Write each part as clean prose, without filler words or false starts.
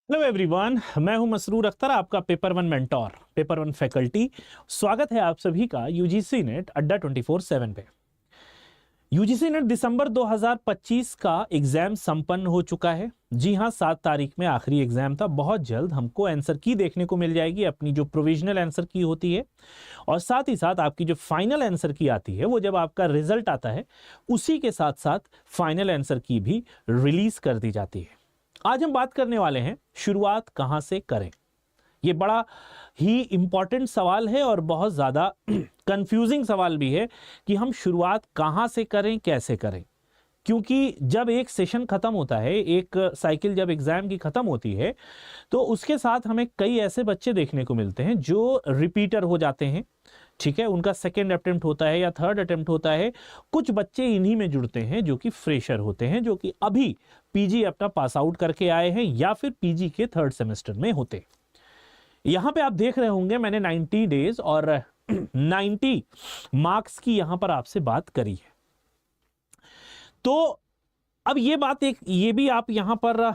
Hello everyone, मैं हूं मसरूर अख्तर, आपका paper one mentor, paper one faculty. स्वागत है आप सभी का यूजीसी नेट अड्डा 24/7 पे। यूजीसी नेट दिसंबर 2025 का एग्जाम संपन्न हो चुका है। जी हां, 7 तारीख में आखिरी एग्जाम था। बहुत जल्द हमको आंसर की देखने को मिल जाएगी, अपनी जो प्रोविजनल आंसर की होती है, और साथ ही साथ आपकी जो फाइनल आंसर की आती है, वो जब आपका रिजल्ट आता है उसी के साथ साथ फाइनल आंसर की भी रिलीज कर दी जाती है। आज हम बात करने वाले हैं शुरुआत कहां से करें। ये बड़ा ही इंपॉर्टेंट सवाल है और बहुत ज्यादा कंफ्यूजिंग सवाल भी है कि हम शुरुआत कहां से करें, कैसे करें। क्योंकि जब एक सेशन खत्म होता है, एक साइकिल जब एग्जाम की खत्म होती है, तो उसके साथ हमें कई ऐसे बच्चे देखने को मिलते हैं जो रिपीटर हो जाते हैं। ठीक है, उनका सेकेंड अटेम्प्ट होता है या थर्ड अटेम्प्ट होता है। कुछ बच्चे इन्हीं में जुड़ते हैं जो कि फ्रेशर होते हैं, जो कि अभी पीजी अपना पास आउट करके आए हैं या फिर पीजी के थर्ड सेमेस्टर में होते। यहां पे आप देख रहे होंगे मैंने 90 डेज और 90 मार्क्स की यहां पर आपसे बात करी है। तो अब ये भी आप यहां पर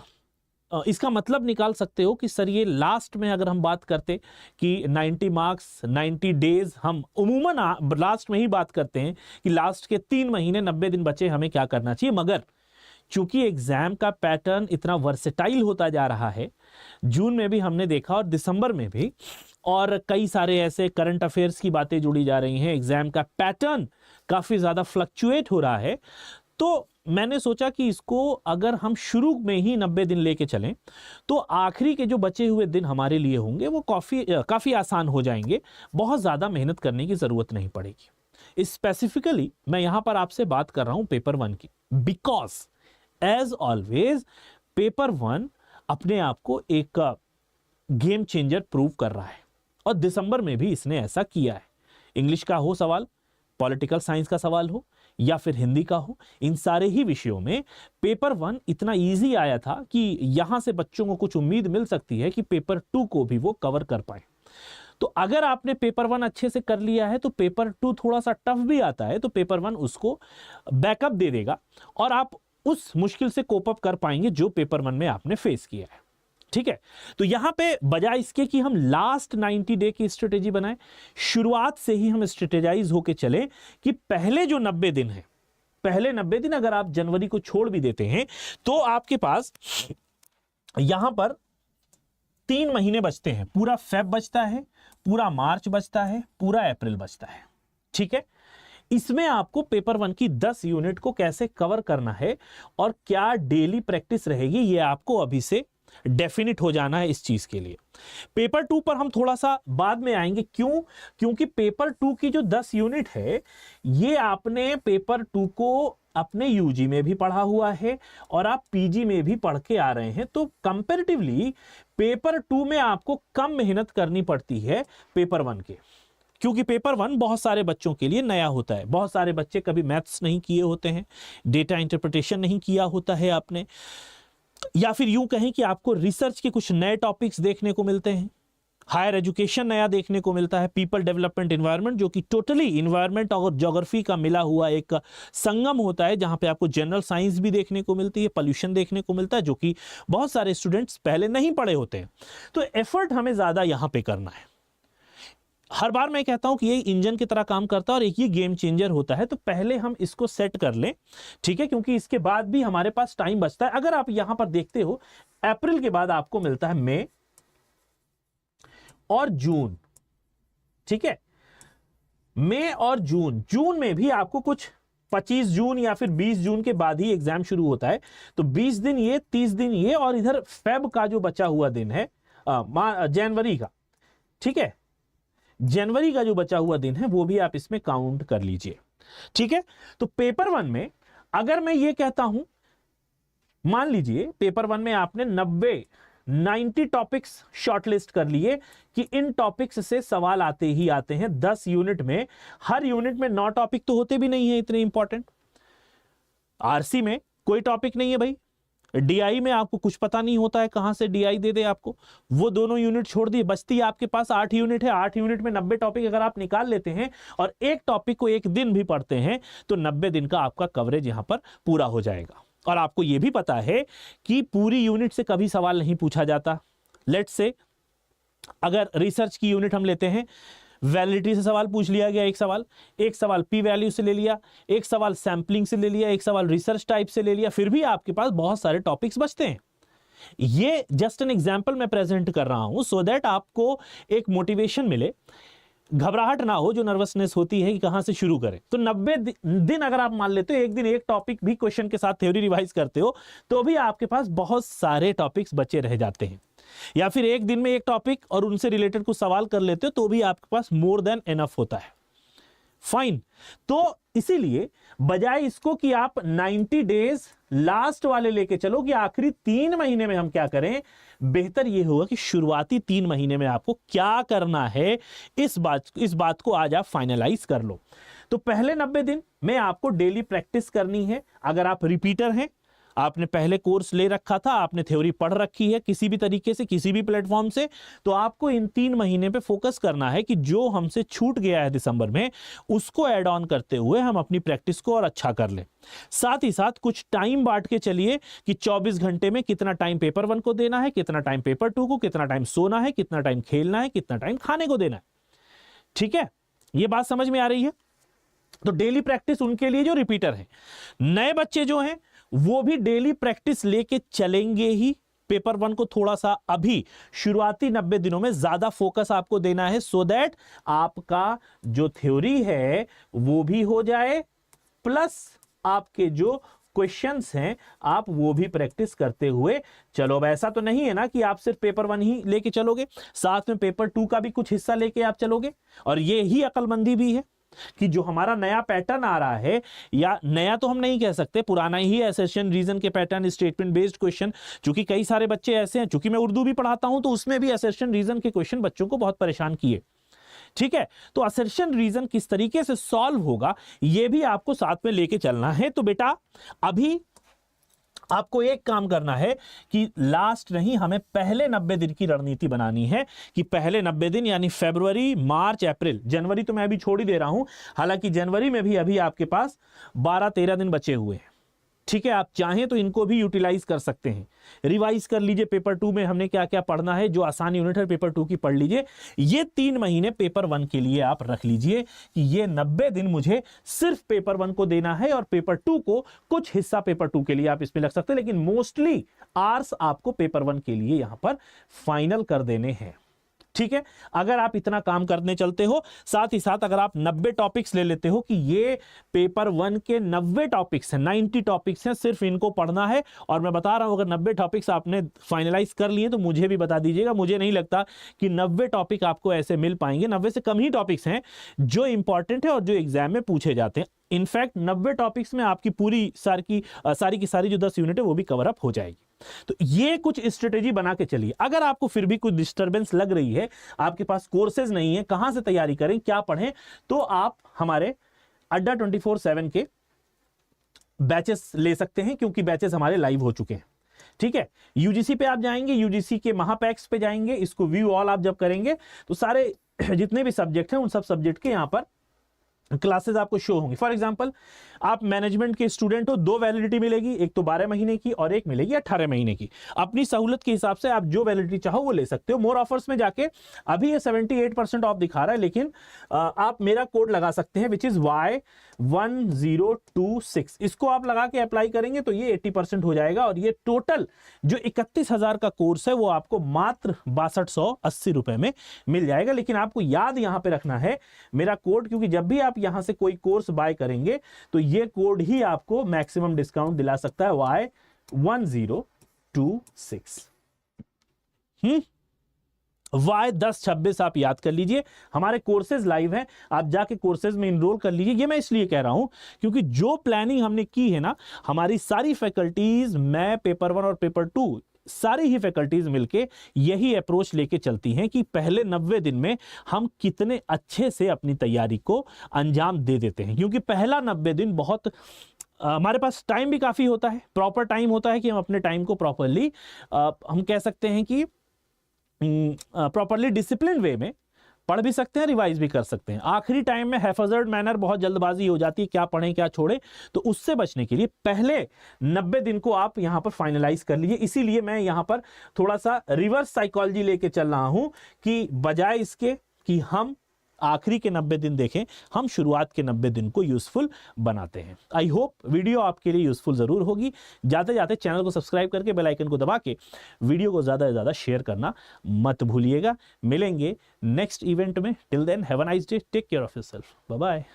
इसका मतलब निकाल सकते हो कि सर ये लास्ट में अगर हम बात करते कि 90 मार्क्स 90 डेज, हम उमूमन लास्ट में ही बात करते हैं कि लास्ट के 3 महीने 90 दिन बचे, हमें क्या करना चाहिए। मगर चूंकि एग्जाम का पैटर्न इतना वर्सेटाइल होता जा रहा है, जून में भी हमने देखा और दिसंबर में भी, और कई सारे ऐसे करंट अफेयर्स की बातें जुड़ी जा रही हैं, एग्जाम का पैटर्न काफी ज्यादा फ्लक्चुएट हो रहा है, तो मैंने सोचा कि इसको अगर हम शुरू में ही 90 दिन लेके चलें तो आखिरी के जो बचे हुए दिन हमारे लिए होंगे वो काफी आसान हो जाएंगे। बहुत ज्यादा मेहनत करने की जरूरत नहीं पड़ेगी। स्पेसिफिकली मैं यहां पर आपसे बात कर रहा हूं पेपर वन की, because as always paper one अपने आप को एक गेम चेंजर प्रूव कर रहा है, और दिसंबर में भी इसने ऐसा किया है। इंग्लिश का हो सवाल, पॉलिटिकल साइंस का सवाल हो या फिर हिंदी का हो, इन सारे ही विषयों में पेपर वन इतना इजी आया था कि यहां से बच्चों को कुछ उम्मीद मिल सकती है कि पेपर टू को भी वो कवर कर पाए। तो अगर आपने पेपर वन अच्छे से कर लिया है तो पेपर टू थोड़ा सा टफ भी आता है, तो पेपर वन उसको बैकअप दे देगा और आप उस मुश्किल से कोप अप कर पाएंगे जो पेपर वन में आपने फेस किया है। ठीक है, तो यहां पे बजाय इसके कि हम लास्ट 90 डे की स्ट्रेटेजी बनाएं, शुरुआत से ही हम स्ट्रेटेजाइज होके चले कि पहले जो 90 दिन है, पहले 90 दिन अगर आप जनवरी को छोड़ भी देते हैं तो आपके पास यहां पर 3 महीने बचते हैं। पूरा फेब बचता है, पूरा मार्च बचता है, पूरा अप्रैल बचता है। ठीक है, इसमें आपको पेपर वन की 10 यूनिट को कैसे कवर करना है और क्या डेली प्रैक्टिस रहेगी, ये आपको अभी से डेफिनिट हो जाना है इस चीज के लिए। पेपर टू पर हम थोड़ा सा बाद में आएंगे। क्यों? क्योंकि पेपर टू की जो 10 यूनिट है, ये आपने पेपर टू को अपने यूजी में भी पढ़ा हुआ है और आप पीजी में भी पढ़ के आ रहे हैं, तो कंपैरेटिवली पेपर टू में आपको कम मेहनत करनी पड़ती है पेपर वन के। क्योंकि पेपर वन बहुत सारे बच्चों के लिए नया होता है। बहुत सारे बच्चे कभी मैथ्स नहीं किए होते हैं, डेटा इंटरप्रिटेशन नहीं किया होता है आपने, या फिर यूं कहें कि आपको रिसर्च के कुछ नए टॉपिक्स देखने को मिलते हैं, हायर एजुकेशन नया देखने को मिलता है, पीपल डेवलपमेंट एनवायरनमेंट, जो कि टोटली इन्वायरमेंट और ज्योग्राफी का मिला हुआ एक संगम होता है, जहां पे आपको जनरल साइंस भी देखने को मिलती है, पॉल्यूशन देखने को मिलता है, जो कि बहुत सारे स्टूडेंट्स पहले नहीं पढ़े होते हैं। तो एफर्ट हमें ज्यादा यहां पे करना है। हर बार मैं कहता हूं कि ये इंजन की तरह काम करता है और एक ये गेम चेंजर होता है, तो पहले हम इसको सेट कर लें। ठीक है, क्योंकि इसके बाद भी हमारे पास टाइम बचता है। अगर आप यहां पर देखते हो, अप्रैल के बाद आपको मिलता है मई और जून। ठीक है, मई और जून, जून में भी आपको कुछ 25 जून या फिर 20 जून के बाद ही एग्जाम शुरू होता है, तो 20 दिन ये, 30 दिन ये, और इधर फेब का जो बचा हुआ दिन है, जनवरी का। ठीक है, जनवरी का जो बचा हुआ दिन है वो भी आप इसमें काउंट कर लीजिए। ठीक है, तो पेपर वन में अगर मैं ये कहता हूं, मान लीजिए पेपर वन में आपने 90 टॉपिक्स शॉर्टलिस्ट कर लिए कि इन टॉपिक्स से सवाल आते ही आते हैं 10 यूनिट में। हर यूनिट में 9 टॉपिक तो होते भी नहीं है इतने इंपॉर्टेंट। आरसी में कोई टॉपिक नहीं है भाई, डीआई में आपको कुछ पता नहीं होता है कहां से डीआई दे दे आपको, वो दोनों यूनिट छोड़ दिए, बचती है आपके पास 8 यूनिट है। 8 यूनिट में 90 टॉपिक अगर आप निकाल लेते हैं और एक टॉपिक को एक दिन भी पढ़ते हैं तो 90 दिन का आपका कवरेज यहां पर पूरा हो जाएगा। और आपको यह भी पता है कि पूरी यूनिट से कभी सवाल नहीं पूछा जाता। लेट्स से अगर रिसर्च की यूनिट हम लेते हैं, वैलिडिटी से सवाल पूछ लिया गया, एक सवाल पी वैल्यू से ले लिया, एक सवाल सैंपलिंग से ले लिया, एक सवाल रिसर्च टाइप से ले लिया, फिर भी आपके पास बहुत सारे टॉपिक्स बचते हैं। ये जस्ट एन एग्जाम्पल मैं प्रेजेंट कर रहा हूं सो दैट आपको एक मोटिवेशन मिले, घबराहट ना हो, जो नर्वसनेस होती है कि कहां से शुरू करें। तो 90 दिन अगर आप मान लेते हो, एक दिन एक टॉपिक भी क्वेश्चन के साथ थ्योरी रिवाइज करते हो, तो भी आपके पास बहुत सारे टॉपिक्स बचे रह जाते हैं। या फिर एक दिन में एक टॉपिक और उनसे रिलेटेड कुछ सवाल कर लेते हो, तो भी आपके पास मोर देन एनफ होता है। फाइन। तो इसीलिए बजाय इसको कि आप 90 डेज लास्ट वाले लेके चलो कि आखिरी 3 महीने में हम क्या करें, बेहतर यह होगा कि शुरुआती 3 महीने में आपको क्या करना है, इस बात को आज आप फाइनलाइज कर लो। तो पहले 90 दिन में आपको डेली प्रैक्टिस करनी है। अगर आप रिपीटर हैं, आपने पहले कोर्स ले रखा था, आपने थ्योरी पढ़ रखी है किसी भी तरीके से, किसी भी प्लेटफॉर्म से, तो आपको इन 3 महीने पे फोकस करना है कि जो हमसे छूट गया है दिसंबर में, उसको ऐड ऑन करते हुए हम अपनी प्रैक्टिस को और अच्छा कर लें। साथ ही साथ कुछ टाइम बांट के चलिए कि 24 घंटे में कितना टाइम पेपर 1 को देना है, कितना टाइम पेपर 2 को, कितना टाइम सोना है, कितना टाइम खेलना है, कितना टाइम खाने को देना है। ठीक है, ये बात समझ में आ रही है? तो डेली प्रैक्टिस उनके लिए जो रिपीटर है। नए बच्चे जो हैं वो भी डेली प्रैक्टिस लेके चलेंगे ही। पेपर 1 को थोड़ा सा अभी शुरुआती 90 दिनों में ज्यादा फोकस आपको देना है, सो दैट आपका जो थ्योरी है वो भी हो जाए, प्लस आपके जो क्वेश्चंस हैं आप वो भी प्रैक्टिस करते हुए चलो। अब ऐसा तो नहीं है ना कि आप सिर्फ पेपर 1 ही लेके चलोगे, साथ में पेपर 2 का भी कुछ हिस्सा लेके आप चलोगे। और ये ही अक्लमंदी भी है कि जो हमारा नया पैटर्न आ रहा है, या नया तो हम नहीं कह सकते, पुराना ही असर्शन रीजन के पैटर्न, स्टेटमेंट बेस्ड क्वेश्चन, चूंकि कई सारे बच्चे ऐसे हैं, चूंकि मैं उर्दू भी पढ़ाता हूं तो उसमें भी असर्शन रीजन के क्वेश्चन बच्चों को बहुत परेशान किए। ठीक है, तो असर्शन रीजन किस तरीके से सॉल्व होगा यह भी आपको साथ में लेके चलना है। तो बेटा अभी आपको एक काम करना है कि लास्ट नहीं, हमें पहले 90 दिन की रणनीति बनानी है कि पहले 90 दिन यानी फरवरी, मार्च, अप्रैल, जनवरी तो मैं अभी छोड़ ही दे रहा हूं, हालांकि जनवरी में भी अभी आपके पास 12-13 दिन बचे हुए हैं। ठीक है, आप चाहें तो इनको भी यूटिलाइज कर सकते हैं। रिवाइज कर लीजिए पेपर 2 में हमने क्या क्या पढ़ना है, जो आसान यूनिट है पेपर 2 की पढ़ लीजिए। ये 3 महीने पेपर 1 के लिए आप रख लीजिए कि ये 90 दिन मुझे सिर्फ पेपर 1 को देना है, और पेपर 2 को कुछ हिस्सा पेपर 2 के लिए आप इसमें रख सकते हैं, लेकिन मोस्टली आवर्स आपको पेपर 1 के लिए यहां पर फाइनल कर देने हैं। ठीक है, अगर आप इतना काम करने चलते हो, साथ ही साथ अगर आप 90 टॉपिक्स ले लेते हो कि ये पेपर 1 के 90 टॉपिक्स हैं, 90 टॉपिक्स हैं, सिर्फ इनको पढ़ना है। और मैं बता रहा हूं, अगर 90 टॉपिक्स आपने फाइनलाइज कर लिए तो मुझे भी बता दीजिएगा। मुझे नहीं लगता कि 90 टॉपिक आपको ऐसे मिल पाएंगे। 90 से कम ही टॉपिक्स हैं जो इंपॉर्टेंट है और जो एग्जाम में पूछे जाते हैं। इनफैक्ट 90 टॉपिक्स में आपकी पूरी सारी की सारी जो 10 यूनिट है वो भी कवर अप हो जाएगी। तो ये कुछ स्ट्रेटेजी बना के चलिए। अगर आपको फिर भी कुछ डिस्टरबेंस लग रही है, आपके पास कोर्सेज नहीं है, कहां से तैयारी करें, क्या पढ़ें, तो आप हमारे अड्डा 24/7 के बैचेस ले सकते हैं, क्योंकि बैचेस हमारे लाइव हो चुके हैं। ठीक है, यूजीसी पे आप जाएंगे, यूजीसी के महापैक्स पे जाएंगे, इसको व्यू ऑल आप जब करेंगे तो सारे जितने भी सब्जेक्ट हैं उन सब सब्जेक्ट के यहां पर क्लासेस आपको शो होंगी। फॉर एग्जांपल आप मैनेजमेंट के स्टूडेंट हो, 2 वैलिडिटी मिलेगी, एक तो 12 महीने की और एक मिलेगी 18 महीने की। अपनी सहूलत के हिसाब से आप जो वैलिडिटी चाहो वो ले सकते हो। मोर ऑफर्स में जाके अभी ये 78% ऑफ दिखा रहा है, लेकिन आप मेरा कोड लगा सकते हैं विच इज Y1026। इसको आप लगा के अप्लाई करेंगे तो ये 80% हो जाएगा, और ये टोटल जो 31,000 का कोर्स है वो आपको मात्र 6280 रुपए में मिल जाएगा। लेकिन आपको याद यहां पर रखना है मेरा कोड, क्योंकि जब भी आप यहां से कोई कोर्स बाय करेंगे तो ये कोड ही आपको मैक्सिमम डिस्काउंट दिला सकता है, Y1026। Y1026 आप याद कर लीजिए। हमारे कोर्सेज लाइव हैं, आप जाके कोर्सेज में इनरोल कर लीजिए। ये मैं इसलिए कह रहा हूं क्योंकि जो प्लानिंग हमने की है ना, हमारी सारी फैकल्टीज, मैं पेपर 1 और पेपर 2 सारी ही फैकल्टीज मिलके यही अप्रोच लेके चलती हैं कि पहले 90 दिन में हम कितने अच्छे से अपनी तैयारी को अंजाम दे देते हैं। क्योंकि पहला 90 दिन बहुत हमारे पास टाइम भी काफी होता है, प्रॉपर टाइम होता है कि हम अपने टाइम को प्रॉपरली हम कह सकते हैं कि प्रॉपरली डिसिप्लिन वे में पढ़ भी सकते हैं, रिवाइज भी कर सकते हैं। आखिरी टाइम में हैफजर्ड मैनर, बहुत जल्दबाजी हो जाती है, क्या पढ़ें क्या छोड़े, तो उससे बचने के लिए पहले 90 दिन को आप यहां पर फाइनलाइज कर लीजिए। इसीलिए मैं यहां पर थोड़ा सा रिवर्स साइकोलॉजी लेके चल रहा हूं कि बजाय इसके कि हम आखिरी के 90 दिन देखें, हम शुरुआत के 90 दिन को यूजफुल बनाते हैं। आई होप वीडियो आपके लिए यूजफुल जरूर होगी। जाते जाते चैनल को सब्सक्राइब करके बेल आइकन को दबा के वीडियो को ज्यादा से ज्यादा शेयर करना मत भूलिएगा। मिलेंगे नेक्स्ट इवेंट में। Till then have a nice day, take care of yourself, bye bye.